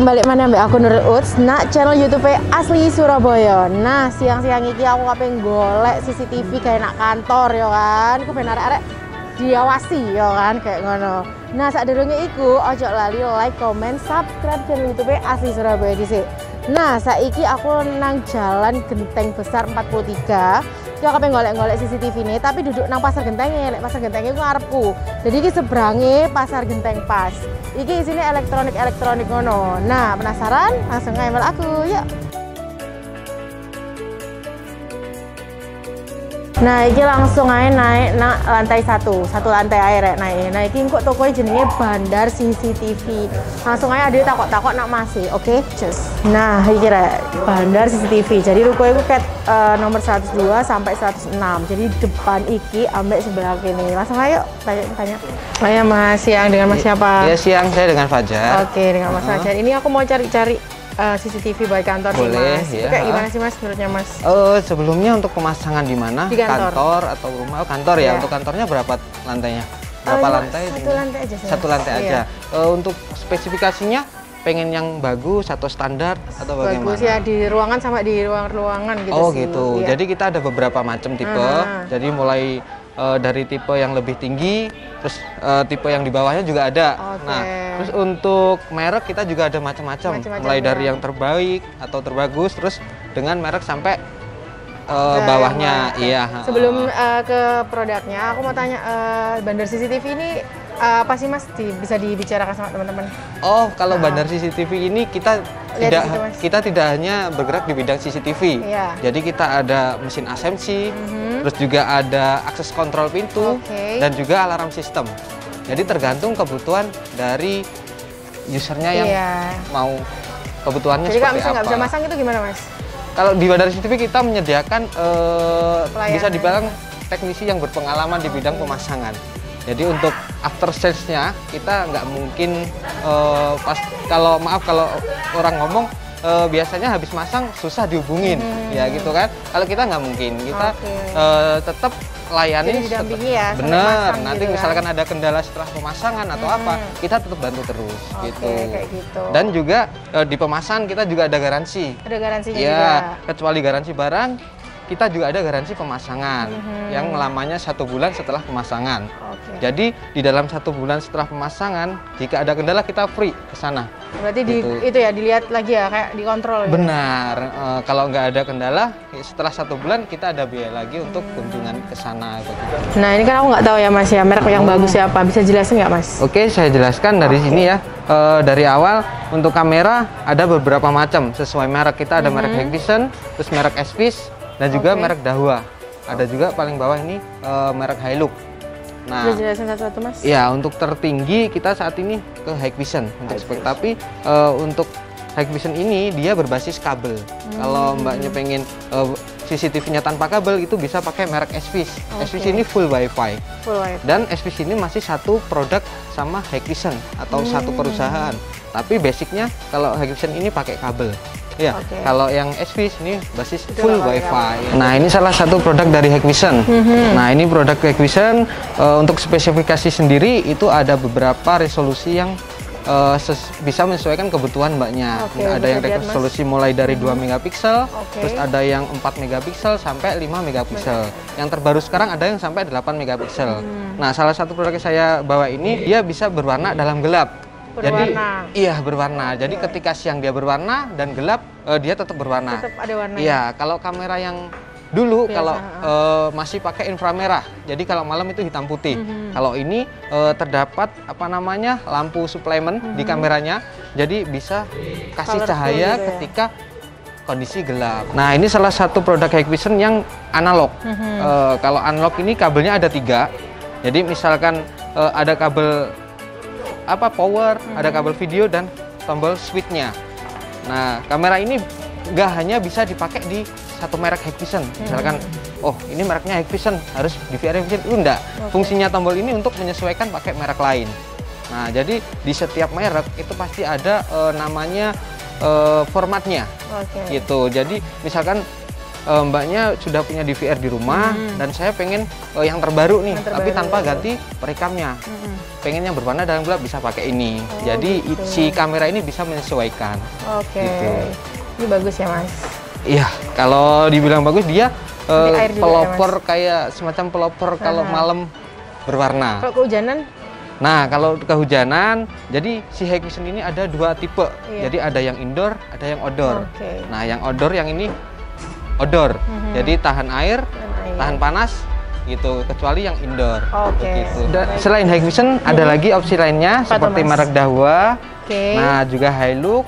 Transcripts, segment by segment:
balik mana mbak aku Nurul Uts, nak channel YouTube asli Surabaya. Nah siang-siang ini aku ngapain golek CCTV kayak nak kantor ya kan. Aku pengen arek-arek diawasi ya kan kayak ngono. Nah saat durunge iku ojo lali like, comment, subscribe channel YouTube asli Surabaya dhisik. Nah saiki aku nang Jalan Genteng Besar 43. Yo aku pengen golek-golek CCTV ini, tapi duduk nang Pasar Gentengnya. Nek Pasar Gentengnya ku ngarepku. Jadi iki seberange Pasar Genteng pas. Iki isine elektronik ngono. Nah, penasaran? Langsung email aku, yuk. Nah, iki langsung aja naik lantai satu lantai air naik. Nah, iki kok tokonya jenenge Bandar CCTV. Langsung aja ada takok-takok nak masih, oke? Cus. Nah, iki rek Bandar CCTV. Jadi ruko itu ket nomor 102 sampai 106. Jadi depan iki ambek sebelah kini. Langsung ayo tanya. Saya Mas, siang dengan Mas siapa? Iya, siang saya dengan Fajar. Oke, dengan Mas Fajar. Ini aku mau cari-cari CCTV buat kantor boleh, nih Mas. ya. Kayak gimana sih Mas menurutnya Mas? Sebelumnya untuk pemasangan di mana? Di kantor atau rumah? Oh, kantor ya. Untuk kantornya berapa lantainya? Berapa lantai? Satu lantai aja sih. Satu lantai aja. Untuk spesifikasinya pengen yang bagus atau standar atau bagaimana? Bagus ya di ruangan sama di ruangan gitu oh, sih. gitu. Iya. Jadi kita ada beberapa macam tipe. Jadi mulai dari tipe yang lebih tinggi, terus tipe yang di bawahnya juga ada. Nah, terus untuk merek kita juga ada macam-macam, mulai dari yang terbaik atau terbagus, terus dengan merek sampai bawahnya. Iya. Sebelum ke produknya, aku mau tanya Bandar CCTV ini apa sih Mas bisa dibicarakan sama teman-teman? Oh, kalau Bandar CCTV ini kita tidak hanya bergerak di bidang CCTV. Iya. Jadi kita ada mesin ASMC, terus juga ada akses kontrol pintu, dan juga alarm sistem. Jadi tergantung kebutuhan dari usernya yang mau kebutuhannya jadi seperti apa. Jadi kalau misalnya nggak bisa masang itu gimana Mas? Kalau di Bandar CCTV kita menyediakan bisa dibilang teknisi yang berpengalaman di bidang pemasangan. Jadi untuk after sales-nya kita nggak mungkin kalau orang ngomong biasanya habis masang susah dihubungin ya gitu kan. Kalau kita nggak mungkin, kita tetap layani. Jadi didampingi ya. Bener. Nanti gitu misalkan ada kendala setelah pemasangan atau apa, kita tetap bantu terus gitu. Kayak gitu. Dan juga di pemasangan kita juga ada garansi. Ada garansinya ya, juga. Kecuali garansi barang, kita juga ada garansi pemasangan yang lamanya 1 bulan setelah pemasangan. Jadi di dalam 1 bulan setelah pemasangan, jika ada kendala kita free ke sana. Berarti gitu. Itu ya dilihat lagi ya, kayak dikontrol. Benar. Kalau nggak ada kendala, setelah 1 bulan kita ada biaya lagi untuk kunjungan ke sana. Gitu. Nah ini kan aku nggak tahu ya Mas ya, merek yang bagus ya apa? Bisa jelasin nggak Mas? Oke, saya jelaskan dari sini ya. Dari awal untuk kamera ada beberapa macam sesuai merek. Kita ada merek Hikvision, terus merek SVIS, dan juga merek Dahua. Ada juga paling bawah ini merek Hilux. Nah, bisa jelasin satu-satu Mas? Ya, untuk tertinggi kita saat ini ke Hikvision untuk spek. Tapi untuk Hikvision ini dia berbasis kabel. Kalau mbaknya pengen CCTV-nya tanpa kabel itu bisa pakai merek SVIS. SVIS ini full WiFi. Dan SVIS ini masih satu produk sama Hikvision atau satu perusahaan. Tapi basicnya kalau Hikvision ini pakai kabel. Ya, kalau yang SVIS ini basis full WiFi. Nah, ini salah satu produk dari Hikvision. Nah, ini produk Hikvision untuk spesifikasi sendiri itu ada beberapa resolusi yang bisa menyesuaikan kebutuhan mbaknya. Ada yang resolusi mulai dari 2 megapiksel, terus ada yang 4 megapiksel sampai 5 megapiksel. Yang terbaru sekarang ada yang sampai 8 megapiksel. Nah, salah satu produk yang saya bawa ini dia bisa berwarna dalam gelap. Jadi iya berwarna. Jadi ketika siang dia berwarna dan gelap dia tetap berwarna. Tetap ada warnanya. Iya, kalau kamera yang dulu kalau masih pakai inframerah. Jadi kalau malam itu hitam putih. Kalau ini terdapat apa namanya lampu suplemen di kameranya. Jadi bisa kasih cahaya ketika kondisi gelap. Nah, ini salah satu produk Hikvision yang analog. Kalau analog ini kabelnya ada 3. Jadi misalkan ada kabel power, ada kabel video dan tombol switch-nya. Nah, kamera ini nggak hanya bisa dipakai di satu merek Hikvision. Misalkan, oh ini mereknya Hikvision, harus di VR Hikvision. Itu enggak. Fungsinya tombol ini untuk menyesuaikan pakai merek lain. Nah, jadi di setiap merek itu pasti ada namanya formatnya. Gitu. Jadi misalkan mbaknya sudah punya DVR di rumah dan saya pengen yang terbaru nih, tapi tanpa ganti perekamnya. Pengen yang berwarna dan gelap bisa pakai ini. Jadi si kamera ini bisa menyesuaikan. Oke. Gitu. Ini bagus ya Mas? Iya, kalau dibilang bagus dia air juga pelopor ya, Mas? kayak semacam pelopor kalau malam berwarna. Kalau kehujanan? Nah, kalau kehujanan, jadi si Hikvision ini ada dua tipe. Jadi ada yang indoor, ada yang outdoor. Nah, yang outdoor yang ini outdoor. Jadi tahan air, tahan panas gitu, kecuali yang indoor. Gitu. Selain Hikvision ada lagi opsi lainnya seperti merek Dahua. Nah, juga Hilux.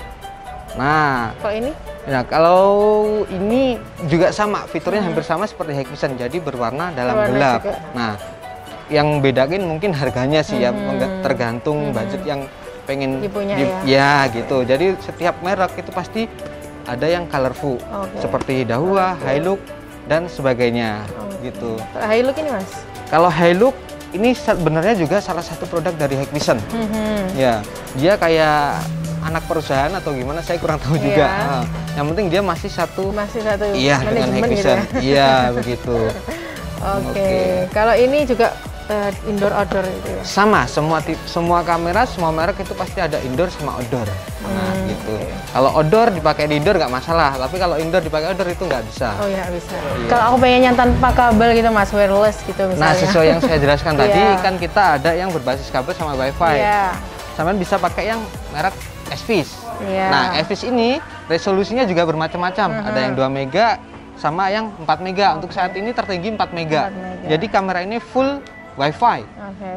Nah, kalau ini? Nah, kalau ini juga sama, fiturnya hampir sama seperti Hikvision, jadi berwarna dalam gelap. Juga. Nah, yang bedain mungkin harganya sih ya, tergantung budget yang pengen ya gitu. Jadi setiap merek itu pasti ada yang colorful, seperti Dahua, Hilux dan sebagainya gitu. Hilux ini Mas? Kalau Hilux ini sebenarnya juga salah satu produk dari Hikvision. Ya, dia kayak anak perusahaan atau gimana saya kurang tahu juga. Yang penting dia masih satu. Iya, dengan Hikvision. Gitu ya? Iya, begitu. Oke. Kalau ini juga indoor outdoor itu ya? Sama, semua kamera, semua merek itu pasti ada indoor sama outdoor. Nah, gitu. Kalau outdoor dipakai di indoor nggak masalah, tapi kalau indoor dipakai outdoor itu nggak bisa. Oh ya, bisa. Iya. Kalau aku pengennya tanpa kabel gitu Mas, wireless gitu misalnya. Nah, sesuai yang saya jelaskan tadi, kan kita ada yang berbasis kabel sama wifi. Sampean bisa pakai yang merek SVIS. Nah, SVIS ini resolusinya juga bermacam-macam. Ada yang 2 mega sama yang 4 mega. Untuk saat ini tertinggi 4 mega. Jadi kamera ini full WiFi,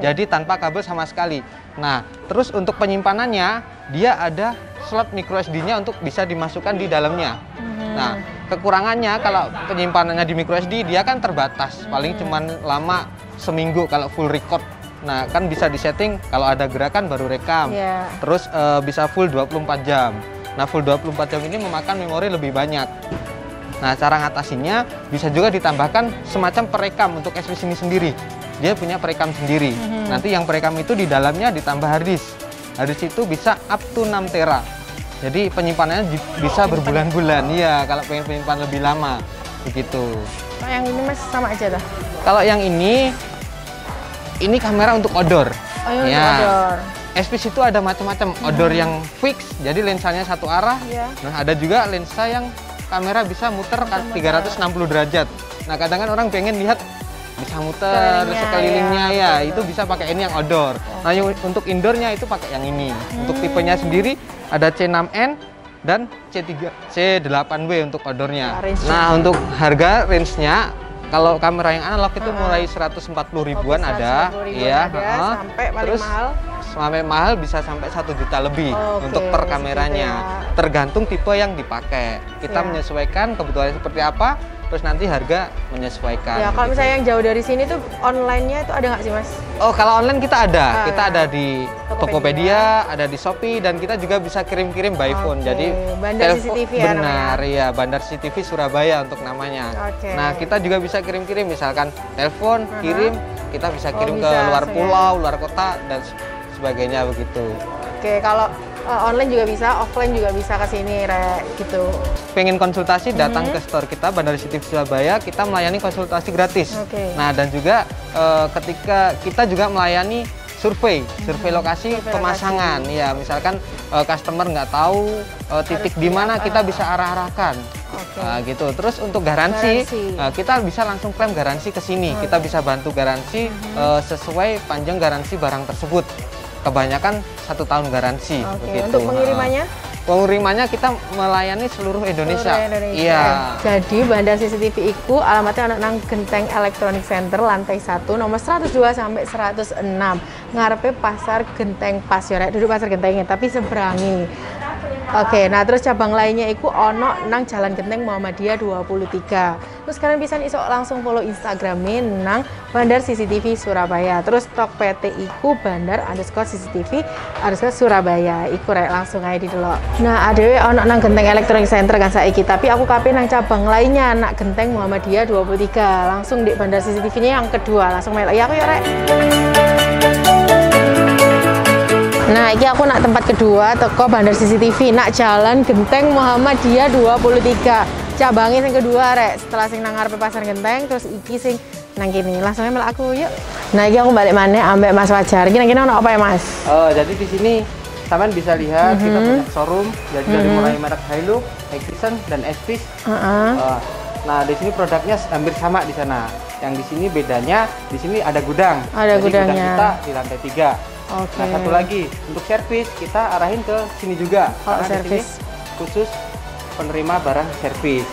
jadi tanpa kabel sama sekali. Nah, terus untuk penyimpanannya, dia ada slot micro SD-nya untuk bisa dimasukkan di dalamnya. Nah, kekurangannya kalau penyimpanannya di micro SD, dia kan terbatas, paling cuman lama seminggu kalau full record. Nah, kan bisa disetting kalau ada gerakan baru rekam. Terus bisa full 24 jam. Nah, full 24 jam ini memakan memori lebih banyak. Nah, cara ngatasinya bisa juga ditambahkan semacam perekam untuk SVIS ini sendiri. Dia punya perekam sendiri. Nanti yang perekam itu di dalamnya ditambah harddisk. Harddisk itu bisa up to 6 tera. Jadi penyimpanannya bisa berbulan-bulan. Iya, kalau pengen penyimpan lebih lama. Begitu. Kalau yang ini Mas sama aja dah? Kalau yang ini kamera untuk outdoor. Oh, ya. Untuk outdoor. SVIS itu ada macam-macam. Outdoor yang fix, jadi lensanya satu arah. Nah, ada juga lensa yang kamera bisa muter 360 derajat. Nah, kadang kan orang pengen lihat bisa muter sekelilingnya itu bisa pakai ini yang outdoor. Nah, untuk indoornya itu pakai yang ini. Untuk tipenya sendiri ada C6N dan C8W untuk outdoornya. Nah, untuk harga range-nya kalau kamera yang analog itu mulai 140 ribuan ada, sampai paling mahal. Sampai mahal bisa sampai 1 juta lebih untuk per kameranya. Tergantung tipe yang dipakai. Kita menyesuaikan kebutuhannya seperti apa, terus nanti harga menyesuaikan. Ya, kalau misalnya yang jauh dari sini tuh online-nya itu ada nggak sih Mas? Oh, kalau online kita ada. Kita ada di Tokopedia, ada di Shopee, dan kita juga bisa kirim-kirim by phone. Jadi Bandar CCTV ya namanya? Benar, ya. Bandar CCTV Surabaya untuk namanya. Nah, kita juga bisa kirim-kirim, misalkan telepon, kirim, kita bisa kirim ke luar pulau, luar kota, dan sebagainya begitu. Oke, kalau online juga bisa, offline juga bisa ke sini, gitu. Pengen konsultasi, datang ke store kita, Bandar CCTV Surabaya, kita melayani konsultasi gratis. Nah, dan juga ketika kita juga melayani survei lokasi pemasangan. Ya, misalkan customer nggak tahu titik di mana, kita bisa arah-arahkan. Gitu. Terus untuk garansi, kita bisa langsung klaim garansi ke sini. Kita bisa bantu garansi sesuai panjang garansi barang tersebut. Kebanyakan 1 tahun garansi. Begitu. Untuk pengirimannya? Pengirimannya kita melayani seluruh Indonesia. Iya. Jadi Bandar CCTV itu alamatnya nang Genteng Electronic Center lantai 1 nomor 102 sampai 106. Ngarepe Pasar Genteng pas ya, duduk Pasar Gentengnya tapi seberangi. Oke, nah terus cabang lainnya itu ono nang Jalan Genteng Muhammadiyah 23. Terus kalian bisa iso langsung follow Instagramnya nang Bandar CCTV Surabaya. Terus Tokped iku Bandar_CCTV_Surabaya. Iku rek langsung aja di delok. Nah, adewe ono nang Genteng Electronic Center kan saiki, tapi aku kape nang cabang lainnya nang Genteng Muhammadiyah 23. Langsung di Bandar CCTV-nya yang kedua, langsung melok. Ya aku ya rek. Nah, ini aku nak tempat kedua toko Bandar CCTV nak Jalan Genteng Muhammadiyah 23. cabangnya yang kedua rek, setelah sing nang ngarepe Pasar Genteng, terus iki sing nang kene. Langsung aja melak aku yuk. Nah, iki aku balik maneh ambek Mas Fajar. Iki nang kene ono apa ya, Mas? Oh, jadi di sini Taman bisa lihat kita punya showroom, jadi dari mulai merek Hilux, Hikvision dan Estis. Nah, di sini produknya hampir sama di sana. Yang di sini bedanya, di sini ada gudang. Ada jadi gudangnya. Gudang kita di lantai 3. Oke. Nah, satu lagi untuk servis kita arahin ke sini juga. Kalau Karena di servis. sini khusus penerima barang servis.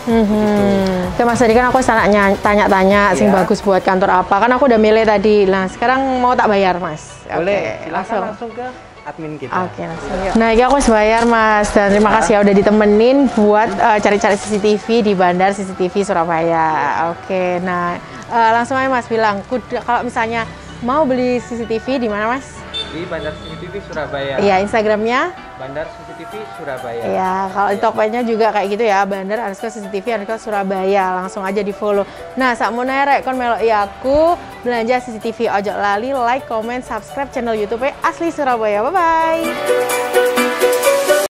Oke Mas, tadi kan aku tanya-tanya sing Iya. bagus buat kantor apa. Kan aku udah milih tadi. Nah, sekarang mau tak bayar, Mas? Boleh, Oke, silakan langsung ke admin kita. Oke, langsung yuk. Nah, ini aku harus bayar, Mas. Dan terima kasih ya udah ditemenin buat cari-cari CCTV di Bandar CCTV Surabaya. Oke, nah langsung aja Mas bilang, kalau misalnya mau beli CCTV di mana, Mas? Di Bandar CCTV Surabaya. Iya, Instagramnya. Bandar CCTV Surabaya. Iya, kalau di Tokopedia juga kayak gitu ya, Bandar_CCTV_Surabaya. Langsung aja di follow. Nah, sakmono rek kon meloki aku belanja CCTV. Ojo lali like, comment, subscribe channel YouTube Asli Surabaya. Bye bye.